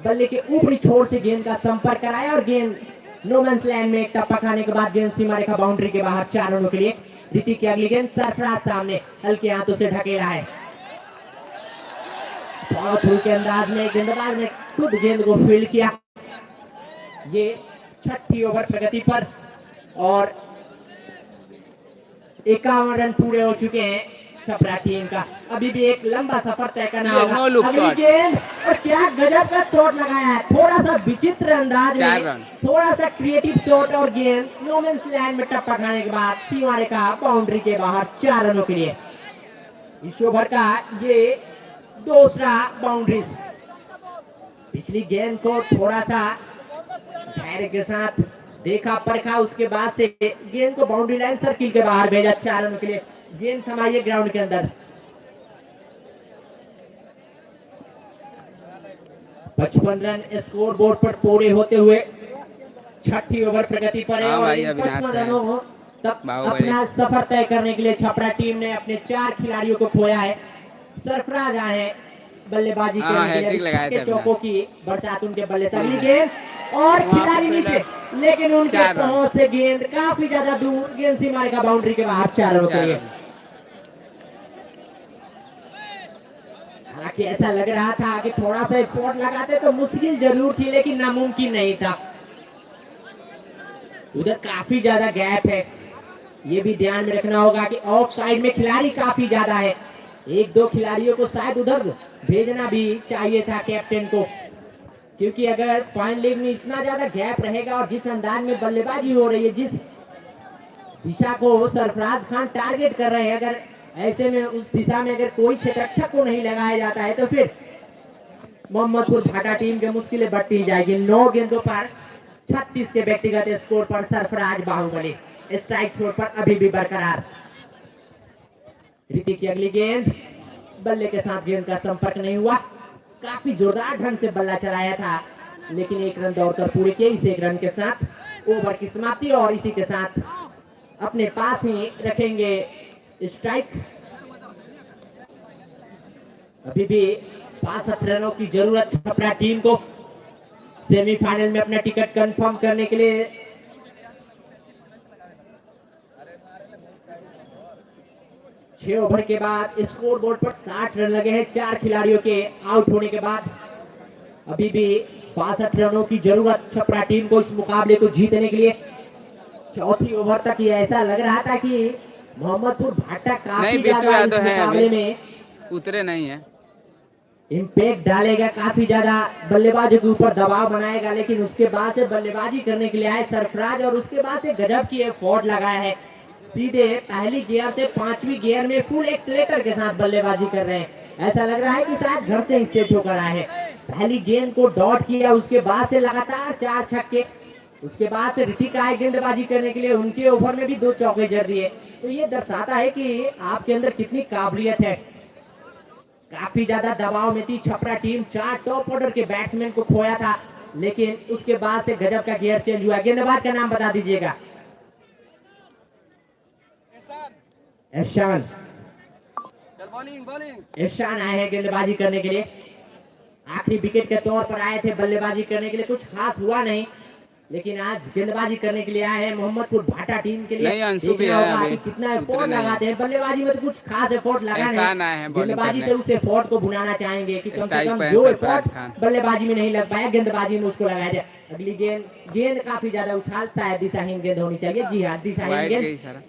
बल्ले के ऊपरी छोर से गेंद का संपर्क कराया और गेंद नो मैंस लैंड में एक टप्पा खाने के बाद गेंद सीमा रेखा बाउंड्री के बाहर 4 रनों के लिए। ऋतिक की अगली गेंद सरफराज सामने हल्के हाथों से ढकेला है। फॉलो थ्रू के अंदाज में गेंदबाज ने खुद गेंद को फील्ड किया। ये 6ठी ओवर प्रगति पर और 51 रन पूरे हो चुके हैं छपरा टीम का। अभी भी एक लंबा सफर तय करना होगा। अगली गेंद और क्या गजब का शॉट लगाया है, थोड़ा सा विचित्र अंदाज में, थोड़ा सा क्रिएटिव शॉट और गेंद नो मैंस लैंड में टप्पा खाने के बाद सीमा रेखा बाउंड्री के बाहर 4 रनों के लिए। इस ओवर का ये दूसरा बाउंड्री। पिछली गेंद को थोड़ा सा धैर्य के साथ देखा परखा, उसके बाद से गेंद को बाउंड्री लाइन सर्किल के बाहर भेजा 4 रनों के लिए। गेंद समाइए ग्राउंड के अंदर। 55 रन स्कोर बोर्ड पर पूरे होते हुए 6ठी ओवर प्रगति पर है और 55 रनों तक अपना सफर तय करने के लिए छपरा टीम ने अपने 4 खिलाड़ियों को खोया है। सरफराज आए हैं बल्लेबाजी के चौकों की बरसात उनके बल्ले से। अगली गेंद और खिलाड़ी नीचे, लेकिन उनके पहुंच से गेंद काफी ज्यादा दूर, गेंद सीमा रेखा बाउंड्री के बाहर 4 रनों के लिए। हालांकि ऐसा लग रहा था कि थोड़ा सा स्पॉट लगाते तो मुश्किल जरूर थी, लेकिन नामुमकिन नहीं था। उधर काफी ज्यादा गैप है, ये भी ध्यान में रखना होगा कि ऑफ साइड में खिलाड़ी काफी ज्यादा है। 1-2 खिलाड़ियों को शायद उधर भेजना भी चाहिए था कैप्टन को, क्योंकि अगर पॉइंट लीग में इतना ज्यादा गैप रहेगा और जिस अंदाज में बल्लेबाजी हो रही है, जिस दिशा को सरफराज खान टारगेट कर रहे हैं, अगर ऐसे में उस दिशा में अगर कोई क्षेत्ररक्षक को नहीं लगाया जाता है तो फिर मोहम्मदपुर भाटा टीम की मुश्किलें बढ़ती जाएगी। 9 गेंदों पर 36 के व्यक्तिगत स्कोर पर सरफराज बाहुबली स्ट्राइक छोर पर अभी भी बरकरार। ऋतिक की अगली गेंद, बल्ले के साथ गेंद का संपर्क नहीं हुआ। काफी जोरदार ढंग से बल्ला चलाया था, लेकिन 1 रन दौड़कर पूरे किए। इस 1 रन के साथ ओवर की समाप्ति और इसी के साथ अपने पास ही रखेंगे स्ट्राइक। अभी भी 65 रनों की जरूरत छपरा टीम को सेमीफाइनल में अपना टिकट कंफर्म करने के लिए। छह ओवर के बाद स्कोर बोर्ड पर 60 रन लगे हैं 4 खिलाड़ियों के आउट होने के बाद। अभी भी 62 रनों की जरूरत छपरा टीम को इस मुकाबले को जीतने के लिए। चौथी ओवर तक ये ऐसा लग रहा था कि मोहम्मदपुर भाटा काफी ज्यादा इस मुकाबले में उतरे नहीं है, इम्पैक्ट डालेगा, काफी ज्यादा बल्लेबाजों के ऊपर दबाव बनाएगा, लेकिन उसके बाद से बल्लेबाजी करने के लिए आए सरफराज और उसके बाद से गजब की एफर्ट लगाया है। सीधे पहली गियर से 5वीं गियर में फुल एक्सीलेटर के साथ बल्लेबाजी कर रहे हैं। ऐसा लग रहा है कि शायद घर से स्टेट होकर आए हैं। पहली गेंद को डॉट किया, उसके बाद से लगातार 4 छक्के, उसके बाद से ऋतिक आए गेंदबाजी करने के लिए, उनके ओवर में भी 2 चौके जड़ दिए। तो ये दर्शाता है कि आपके अंदर कितनी काबिलियत है। काफी ज्यादा दबाव में थी छपरा टीम, 4 टॉप ऑर्डर के बैट्समैन को खोया था, लेकिन उसके बाद से गजब का गियर चेंज हुआ। गेंदबाज का नाम बता दीजिएगा। एहसान आए हैं गेंदबाजी करने के लिए। आखिरी विकेट के तौर पर आए थे बल्लेबाजी करने के लिए, कुछ खास हुआ नहीं, लेकिन आज गेंदबाजी करने के लिए आए हैं मोहम्मदपुर भाटा टीम के लिए। कितना एफर्ट लगाते हैं बल्लेबाजी में, तो कुछ खास एफर्ट लगा नहीं। गेंदबाजी से उस एफर्ट को भुनाना चाहेंगे कि कम से कम जो एफर्ट बल्लेबाजी में नहीं लग पाया, गेंदबाजी में उसको लगाया जाए। अगली गेंद, गेंद काफी ज्यादा उछाल, शायद दिशाहीन गेंद होनी चाहिए। जी हाँ, दिशाहीन वाइड गेंद, गई सर।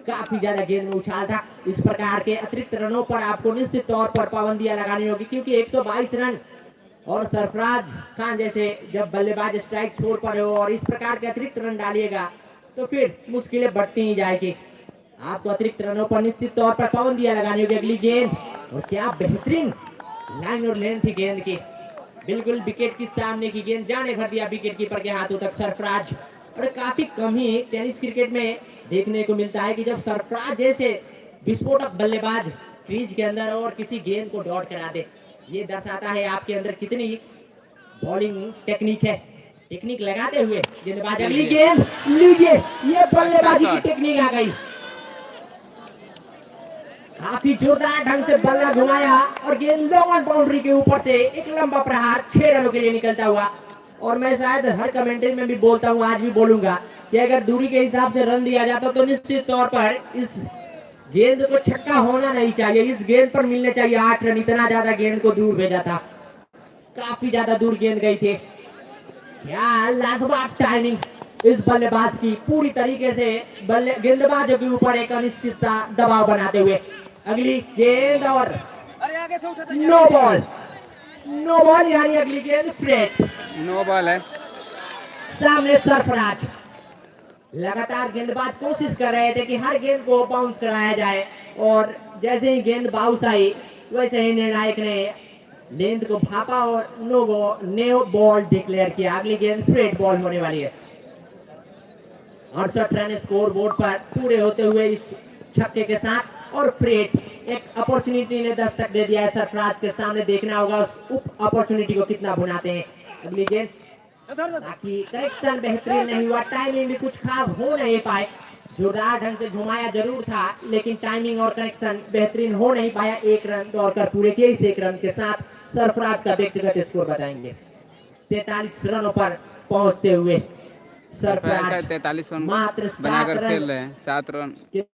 काफी ज्यादा गेंद में उछाल था। इस प्रकार के अतिरिक्त रनों पर आपको निश्चित तौर पर पाबंदियां लगानी होगी, क्योंकि 122 रन और सरफराज खान जैसे जब बल्लेबाज स्ट्राइक छोड़ पर हो और इस प्रकार के अतिरिक्त रन डालिएगा तो फिर मुश्किलें बढ़ती ही जाएगी। आपको अतिरिक्त रनों पर निश्चित तौर पर पाबंदियां लगानी होगी। अगली गेंद, और क्या बेहतरीन लाइन और लेंथ थी गेंद की, बिल्कुल विकेट की सामने की गेंद, जाने भर दिया विकेट कीपर के हाथों तक सरफराज। और काफी कम ही टेनिस क्रिकेट में देखने को मिलता है कि जब सरफराज जैसे विस्फोटक बल्लेबाज क्रीज के अंदर और किसी गेंद को डॉट करा दे। ये दर्शाता है आपके अंदर कितनी बॉलिंग टेक्निक है। टेक्निक लगाते हुए गेंदबाज, अगली गेंद लीजिए, ये बल्लेबाजी की टेक्निक आ गई। काफी जोरदार ढंग से बल्ला घुमाया और गेंद लॉन्ग बाउंड्री के ऊपर से एक लंबा प्रहार 6 रनों के लिए निकलता हुआ। और मैं शायद हर कमेंट्री में भी बोलता हूँ, आज भी बोलूंगा कि अगर दूरी के हिसाब से रन दिया जाता तो निश्चित तौर पर इस गेंद को छक्का होना नहीं चाहिए, इस गेंद पर मिलने चाहिए 8 रन। इतना ज्यादा गेंद को दूर भेजा था, काफी ज्यादा दूर गेंद गई थी। क्या लाजवाब टाइमिंग इस बल्लेबाज की, पूरी तरीके से गेंदबाजों के ऊपर एक अनिश्चितता दबाव बनाते हुए। अगली गेंद और अरे आगे से उठा नो बॉल, नो बॉल, यानी अगली गेंद फ्लैट, नो बॉल है। सामने सरफराज। लगातार गेंदबाज कोशिश कर रहे थे कि हर गेंद को बाउंस कराया जाए, और जैसे ही गेंद बाउंस आई वैसे ही निर्णायक ने गेंद को भापा और नो बॉल डिक्लेयर किया। अगली गेंद फ्लैट बॉल होने वाली है। 68 रन स्कोर बोर्ड पर पूरे होते हुए इस छक्के के साथ, और फ्रेट एक अपॉर्चुनिटी ने दस्तक दे दिया है सरफराज के सामने। देखना होगा उस उप अपॉर्चुनिटी को कितना भुनाते हैं। अगली गेंद, ताकि करेक्शन बेहतरीन नहीं हुआ, टाइमिंग भी कुछ खास हो नहीं पाए। जोरदार ढंग से घुमाया जरूर था, लेकिन टाइमिंग और कनेक्शन बेहतरीन हो नहीं पाया। 1 रन दौड़कर पूरे किए। इस 1 रन के साथ सरफराज का व्यक्तिगत स्कोर बताएंगे 43 रनों पर पहुंचते हुए सरफराज 43 रन मात्र बनाकर खेल रहे हैं। 7 रन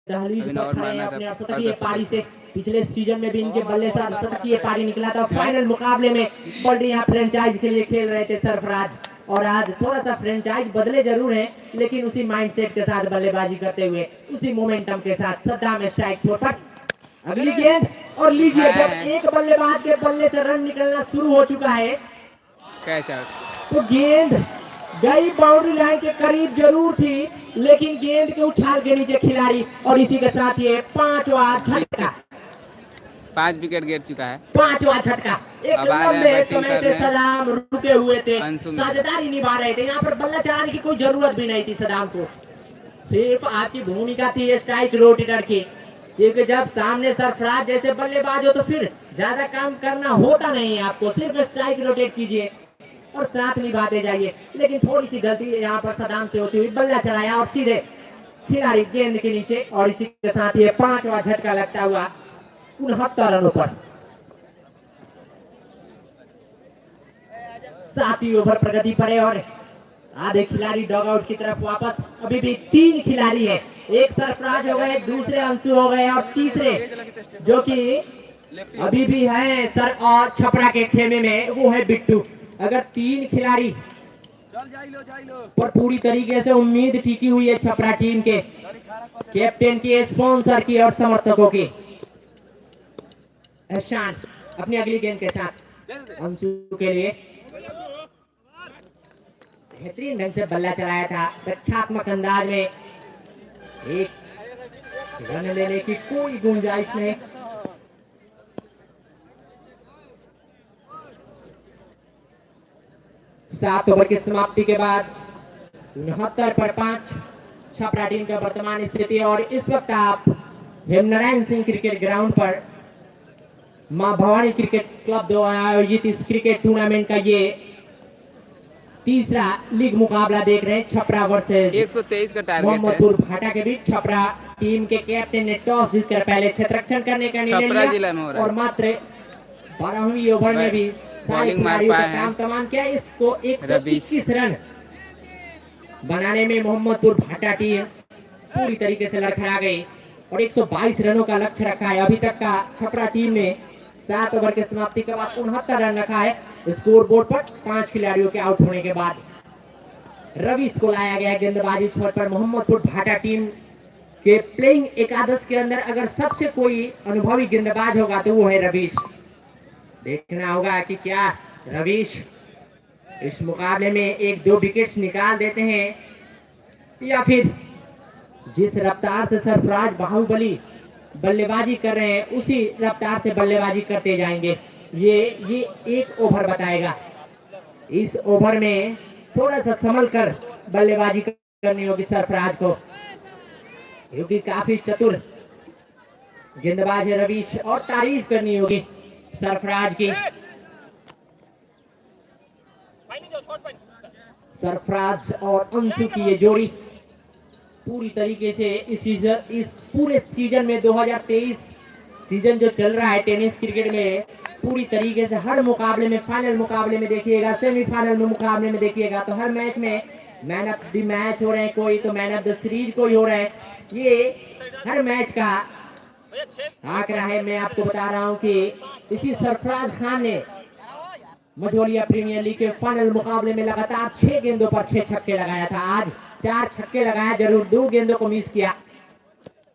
दहलीज अभी पर और खड़े हैं मारना अपने था। शतकीय पारी से। पिछले सीजन में भी इनके बल्ले से शतकीय पारी निकला था। फाइनल मुकाबले में बल्डिया फ्रेंचाइज के लिए खेल रहे थे सरफराज, और आज थोड़ा सा फ्रेंचाइज बदले जरूर है, लेकिन उसी माइंडसेट के साथ बल्लेबाजी करते हुए, उसी मोमेंटम के साथ सद्दा में स्ट्राइक छोड़ पर। अगली गेंद, और लीजिए, जब एक बल्लेबाज के बल्ले से रन निकलना शुरू हो चुका है कैच आउट। तो गेंद गई बाउंड्री लाइन के करीब जरूर थी, लेकिन गेंद के उछाल के नीचे खिलाड़ी, और इसी के साथ ये 5वां झटका, 5 विकेट गिर चुका है। 5वां झटका। एक अब आ रहे हैं लंबे बैटिंग समय से करने। सदाम रुके हुए थे, अंशु मिश्रा। साझेदारी निभा रहे थे। यहाँ पर बल्ला चलाने की कोई जरूरत भी नहीं थी सदाम को, सिर्फ आपकी भूमिका थी स्ट्राइक रोटेटर की, क्योंकि जब सामने सरफराज जैसे बल्लेबाज हो तो फिर ज्यादा काम करना होता नहीं है आपको, सिर्फ स्ट्राइक रोटेट कीजिए और साथ निभाते जाइए। लेकिन थोड़ी सी गलती यहाँ पर सदाम से होती हुई, बल्ला चलाया और सीधे खिलाड़ी गेंद के नीचे, और इसी के साथ ये 5वां झटका लगता हुआ 69 रनों पर। 7वीं ओवर प्रगति पर है और आधे खिलाड़ी डॉग आउट की तरफ वापस। अभी भी 3 खिलाड़ी है, एक सरफराज हो गए, दूसरे अंशु हो गए, और तीसरे जो कि अभी भी है सर और छपरा के खेमे में, वो है बिट्टू। अगर 3 खिलाड़ी पर पूरी तरीके से उम्मीद टिकी हुई है छपरा टीम के कैप्टन की, स्पॉन्सर की और समर्थकों की। एहसान अपनी अगली गेंद के साथ अंशु के लिए बेहतरीन ढंग से बल्ला चलाया था, रक्षात्मक अंदाज में। एक रन लेने की कोई गुंजाइश नहीं। सात ओवर की समाप्ति के बाद 69 पर 5 छपरा टीम का वर्तमान स्थिति। और इस वक्त आप हेमनारायण सिंह क्रिकेट ग्राउंड पर मां भवानी क्रिकेट क्लब द्वारा आयोजित इस क्रिकेट टूर्नामेंट का ये तीसरा लीग मुकाबला देख रहे हैं। छपरा वर्सेस 123 का टारगेट है। मोहम्मदपुर भाटा के बीच। छपरा टीम के कैप्टन ने टॉस जीतकर पहले क्षेत्ररक्षण करने का निर्णय छपरा जिला लिया में हो रहा है। और मात्र 12वीं ओवर में भी बॉलिंग मार खिलाड़ियों का पाए हैं। काम तमाम किया। इसको 121 रन बनाने में मोहम्मदपुर भाटा टीम पूरी तरीके से लड़खड़ा गई और 122 रनों का लक्ष्य रखा है। अभी तक का छपरा टीम ने 7 ओवर की समाप्ति के बाद 69 रन रखा है स्कोर बोर्ड पर 5 खिलाड़ियों के आउट होने के बाद। रवीश को लाया गया गेंदबाजी छोर पर। मोहम्मदपुर भाटा टीम के प्लेइंग एकादश के अंदर अगर सबसे कोई अनुभवी गेंदबाज होगा तो वो है रवीश। देखना होगा कि क्या रवीश इस मुकाबले में एक दो विकेट्स निकाल देते हैं या फिर जिस रफ्तार से सरफराज बाहुबली बल्लेबाजी कर रहे हैं उसी रफ्तार से बल्लेबाजी करते जाएंगे। ये एक ओवर बताएगा। इस ओवर में थोड़ा सा संभल कर बल्लेबाजी करनी होगी सरफराज को, क्योंकि काफी चतुर गेंदबाज है रवीश और तारीफ करनी होगी सरफराज की। सरफराज और अंशु की ये जोड़ी पूरी तरीके से इस पूरे सीजन में 2023 सीजन जो चल रहा है टेनिस क्रिकेट में, पूरी तरीके से हर मुकाबले में, फाइनल मुकाबले में देखिएगा, सेमीफाइनल में मुकाबले में देखिएगा तो हर मैच में मैन ऑफ द मैच हो रहे हैं कोई, तो मैन ऑफ द सीरीज कोई हो रहा है। ये हर मैच का आंकड़ा है। मैं आपको बता रहा हूं कि इसी सरफराज खान ने मझोलिया प्रीमियर लीग के फाइनल मुकाबले में लगातार 6 गेंदों पर 6 छक्के लगाया था। आज 4 छक्के लगाया, जरूर 2 गेंदों को मिस किया।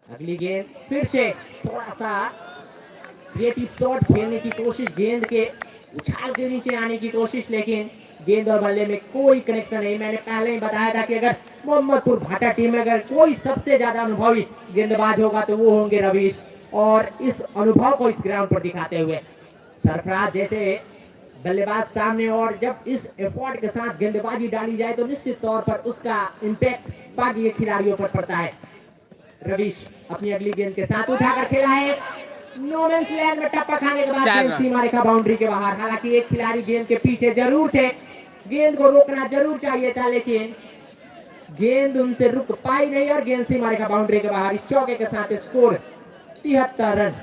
अगली गेंद फिर से थोड़ा सा क्रिएटिव शॉट खेलने की कोशिश, गेंद के उछाल के नीचे आने की कोशिश, लेकिन गेंद और बल्ले में कोई कनेक्शन नहीं। मैंने पहले ही बताया था कि अगर मोहम्मदपुर भाटा टीम में अगर कोई सबसे ज्यादा अनुभवी गेंदबाज होगा तो वो होंगे रवीश, और इस अनुभव को इस ग्राउंड पर दिखाते हुए सरफराज जैसे बल्लेबाज सामने, और जब इस एफर्ट के साथ गेंदबाजी डाली जाए तो निश्चित तौर पर उसका इम्पैक्ट बाकी खिलाड़ियों पर पड़ता है। रवीश अपनी अगली गेंद के साथ उठाकर खेला है, नो मैंस लैंड में टप्पा खाने के बाद गेंद सीमा रेखा बाउंड्री के बाहर। हालांकि एक खिलाड़ी गेंद के पीछे जरूर थे, गेंद को रोकना जरूर चाहिए था, लेकिन गेंद उनसे रुक पाई नहीं और गेंद सीमा रेखा बाउंड्री के बाहर। इस चौके के साथ स्कोर 73 रन।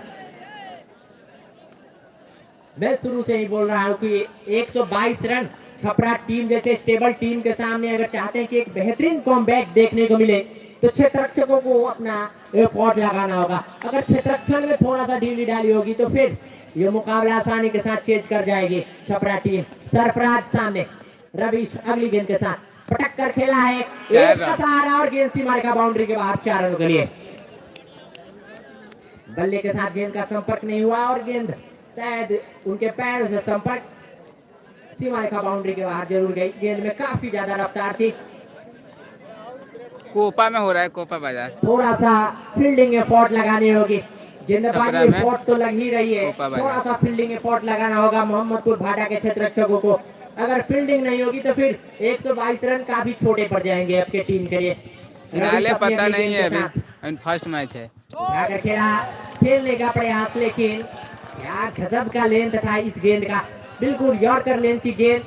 मैं शुरू से ही बोल रहा हूं कि 122 रन छपरा टीम जैसे स्टेबल टीम के सामने अगर चाहते हैं कि एक बेहतरीन कॉमबैक देखने को मिले तो क्षेत्ररक्षकों को अपना एफर्ट लगाना होगा। अगर क्षेत्ररक्षण में थोड़ा सा ढीली डाली होगी तो फिर ये मुकाबला आसानी के साथ चेज कर जाएगी छपरा टीम। सरफराज सामने, रवीश अगली गेंद के साथ पटक कर खेला है, एक का सहारा और गेंद सीमा रेखा बाउंड्री के बाहर 4 रनों के लिए। बल्ले के साथ गेंद का संपर्क नहीं हुआ और गेंद शायद उनके पैरों से संपर्क सीमा रेखा बाउंड्री के बाहर जरूर गई। गेंद में काफी ज्यादा रफ्तार थी। कोपा में हो रहा है, कोपा बाजार। थोड़ा सा फील्डिंग एफर्ट लगानी होगी, गेंदबाजी एफर्ट तो लग ही रही है, थोड़ा सा फील्डिंग एफर्ट लगाना होगा मोहम्मदपुर भाटा के क्षेत्ररक्षकों को। अगर फील्डिंग नहीं होगी तो फिर 122 रन काफी छोटे पड़ जाएंगे आपके टीम के लिए। फिनाले पता नहीं है, अभी फर्स्ट मैच है। खेलने का प्रयास, लेकिन यार गजब का लेंथ था इस गेंद का, बिल्कुल यॉर्कर लेंथ की गेंद।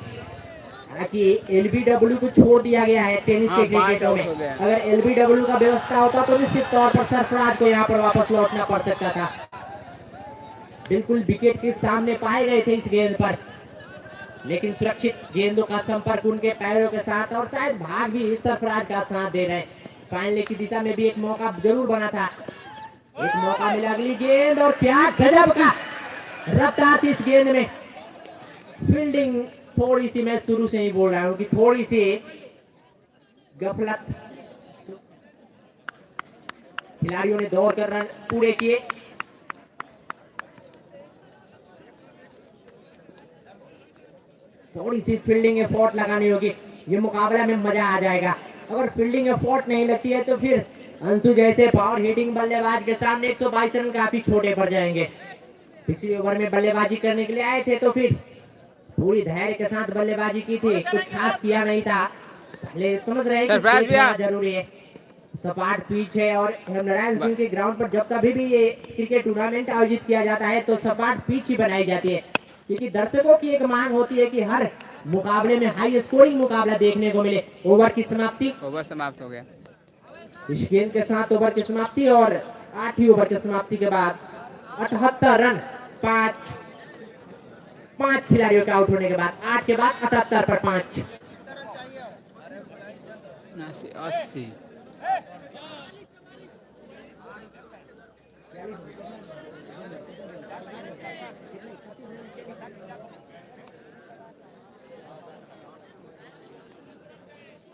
हालांकि एलबीडब्ल्यू को छोड़ दिया गया है टेनिस के क्रिकेटों में, अगर एलबीडब्ल्यू का व्यवस्था होता तो निश्चित तौर पर सरफराज को यहाँ पर वापस लौटना पड़ सकता था। बिल्कुल विकेट के सामने पाए गए थे इस गेंद पर, लेकिन सुरक्षित गेंदों का संपर्क उनके पैरों के साथ और शायद भाग भी सरफराज का साथ दे रहे हैं। फाइनल की दिशा में भी एक मौका जरूर बना था, एक मौका मिला। अगली गेंद और क्या गजब का रफ्तार थी इस गेंद में। फील्डिंग थोड़ी सी, मैं शुरू से ही बोल रहा हूं कि थोड़ी सी गफलत, खिलाड़ियों ने दौड़ कर रन पूरे किए। थोड़ी सी फील्डिंग एफर्ट लगानी होगी, ये मुकाबला में मजा आ जाएगा। अगर फील्डिंग एफर्ट नहीं लगती है तो फिर अंशु जैसे पावर हिटिंग बल्लेबाज के सामने 122 रन काफी छोटे पड़ जाएंगे। पिछले ओवर में बल्लेबाजी करने के लिए आए थे तो फिर पूरी धैर्य के साथ बल्लेबाजी की थी, कुछ खास किया नहीं था। पहले समझ रहे हैं कि देखना जरूरी है, सपाट पिच है और नारायण सिंह के ग्राउंड पर जब कभी भी ये क्रिकेट टूर्नामेंट आयोजित किया जाता है तो सपाट पिच ही बनाई जाती है, क्योंकि दर्शकों की एक मांग होती है कि हर मुकाबले में हाई स्कोरिंग मुकाबला देखने को मिले। ओवर की समाप्ति, ओवर समाप्त हो गया इस गेंद के साथ ओवर की समाप्ति, और 8वीं ओवर की समाप्ति के बाद 78 रन, 5 खिलाड़ियों के आउट होने के बाद 8 के बाद 78 पर 5। 80।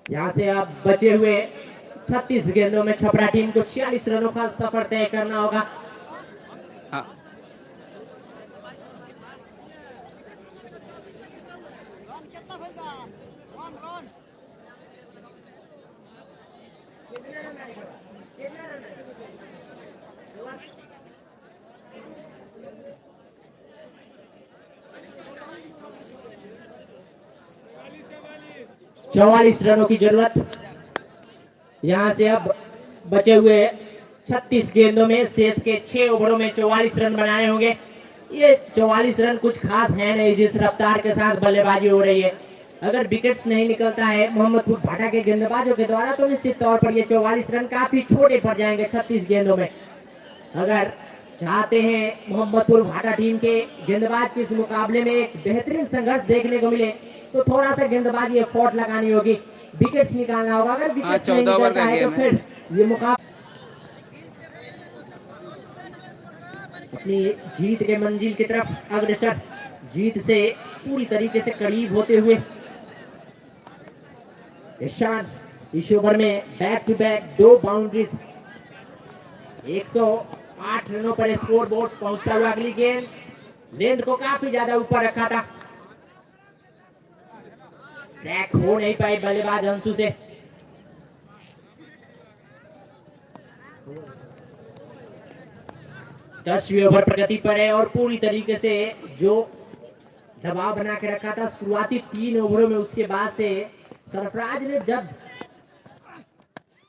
यहाँ से अब बचे हुए 36 गेंदों में छपरा टीम को 46 रनों का सफर तय करना होगा। हाँ 44 रनों की जरूरत। यहाँ से अब बचे हुए 36 गेंदों में शेष के 6 ओवरों में 44 रन बनाने होंगे। ये 44 रन कुछ खास है नहीं जिस रफ्तार के साथ बल्लेबाजी हो रही है। अगर विकेट्स नहीं निकलता है मोहम्मदपुर भाटा के गेंदबाजों के द्वारा तो निश्चित तौर पर ये 44 रन काफी छोटे पड़ जाएंगे 36 गेंदों में। अगर चाहते हैं मोहम्मदपुर भाटा टीम के गेंदबाज के इस मुकाबले में एक बेहतरीन संघर्ष देखने को मिले तो थोड़ा सा गेंदबाजी एफर्ट लगानी होगी, विकेट्स निकालना होगा। अगर विकेट्स नहीं 14 ओवर निकलता का है तो गेम फिर ये मुकाबला अपनी जीत के मंजिल की तरफ अग्रसर, जीत से पूरी तरीके से करीब होते हुए ईशान इस ओवर में बैक टू बैक 2 बाउंड्रीज, 108 रनों पर स्कोर बोर्ड पहुंचता हुआ। अगली गेंद गेंद को काफी ज्यादा ऊपर रखा था, ट्रैक हो नहीं पाई बल्लेबाज अंशु से। दसवीं ओवर प्रगति पर है और पूरी तरीके से जो दबाव बना के रखा था शुरुआती 3 ओवरों में, उसके बाद से सरफराज ने जब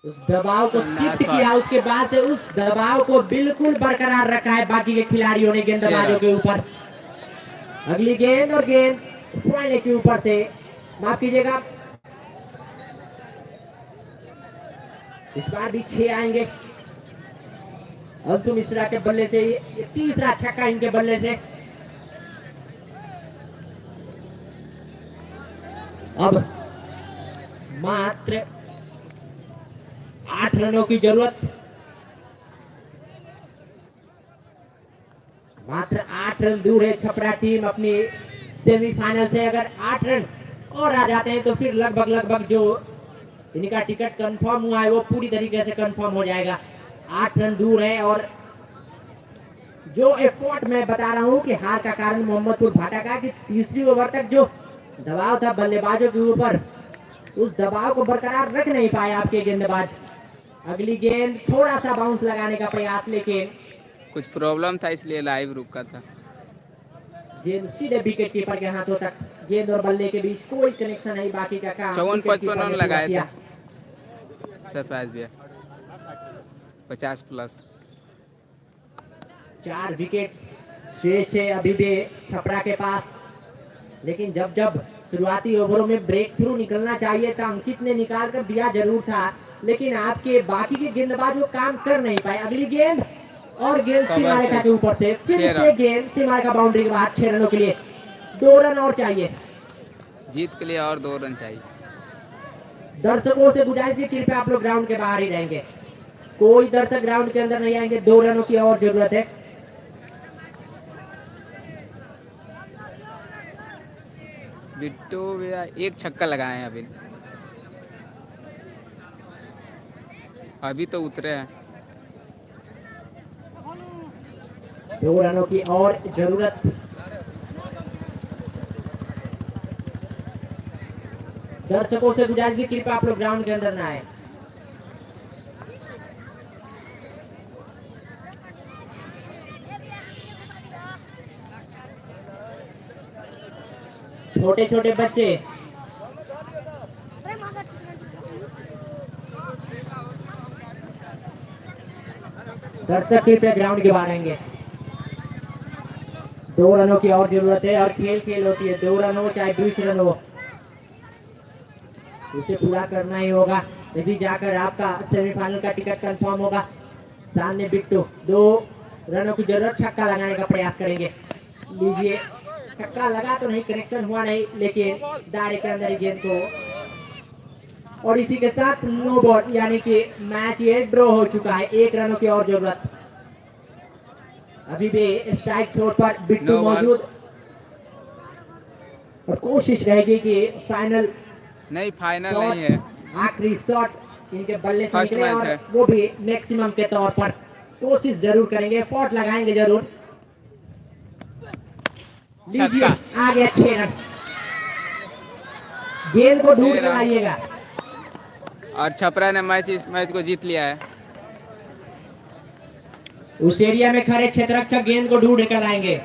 उस दबाव को शिफ्ट किया उसके बाद से उस दबाव को बिल्कुल बरकरार रखा है बाकी के खिलाड़ियों ने गेंदबाजों के ऊपर। अगली गेंद और गेंद पॉइंट के ऊपर से, माफ कीजिएगा, इस बार भी 6 आएंगे। अंशु मिश्रा के बल्ले से ये तीसरा छक्का इनके बल्ले से। अब मात्र 8 रनों की जरूरत, मात्र 8 रन दूर है छपरा टीम अपनी सेमीफाइनल से। अगर 8 रन और आ जाते हैं तो फिर लगभग जो इनका टिकट कंफर्म हुआ है वो पूरी तरीके से कंफर्म हो जाएगा। 8 रन दूर है और जो एफर्ट मैं बता रहा हूं कि हार का कारण मोहम्मदपुर भाटा का कि तीसरी ओवर तक जो दबाव था बल्लेबाजों के ऊपर, उस दबाव को बरकरार रख नहीं पाए आपके गेंदबाज। अगली गेंद थोड़ा सा बाउंस लगाने का प्रयास, लेकिन कुछ प्रॉब्लम था इसलिए लाइव रुका था। गेंद सीधे विकेट कीपर के हाथों तक, गेंद और बल्ले के बीच कोई कनेक्शन नहीं, बाकी का काम 54-55 रन लगाए थे सरफराज भैया, 50 प्लस। 4 विकेट शेष है अभी भी छपरा के पास, लेकिन जब शुरुआती ओवरों में ब्रेक थ्रू निकलना चाहिए था, अंकित ने निकाल कर दिया जरूर था, लेकिन आपके बाकी के गेंदबाज वो काम कर नहीं पाए। अगली गेंद और गेंद सीमारेखा के ऊपर से, फिर से गेंद सीमारेखा बाउंड्री के बाद 6 रनों के लिए 2 रन और चाहिए, जीत के लिए और 2 रन चाहिए। दर्शकों से गुजारिश है कृपया आप लोग ग्राउंड के बाहर ही रहेंगे, कोई दर्शक ग्राउंड के अंदर नहीं आएंगे। 2 रनों की और जरूरत है। बिट्टू भैया 1 छक्का लगाए हैं अभी तो उतरे हैं। 2 रनों की और जरूरत। दर्शकों से गुजारिश है कृपया आप लोग ग्राउंड के अंदर ना आए। छोटे छोटे बच्चे दर्शक कृपया ग्राउंड के बाहर आएंगे। 2 रनों की और जरूरत है और खेल होती है, 2 रन हो चाहे 20 रन हो, उसे पूरा करना ही होगा यदि जाकर आपका सेमीफाइनल का टिकट कंफर्म होगा। सामने बिट्टू 2 रनों की जरूरत, छक्का लगाने का प्रयास करेंगे। लीजिए, छक्का लगा तो नहीं, कनेक्शन हुआ नहीं, लेकिन दायरे के अंदर ही गेंद को, और इसी के साथ नो बॉल, यानी कि मैच ये ड्रॉ हो चुका है। 1 रनों की और जरूरत। अभी भी स्ट्राइक थ्रो पर बिट्टू मौजूद और कोशिश रहेगी कि फाइनल नहीं, फाइनल नहीं है, आखिरी शॉट इनके बल्ले से फर्स्ट निकले मैच और है। वो भी मैक्सिमम के तौर पर कोशिश जरूर करेंगे, पॉट लगाएंगे जरूर। लीजिए छक्का। आ गया 6 रन। गेंद को ढूंढ 6 कर रन। लाइएगा। और छपरा ने इस मैच को जीत लिया है। उस एरिया में खड़े क्षेत्ररक्षक गेंद को ढूंढ कर लाएंगे।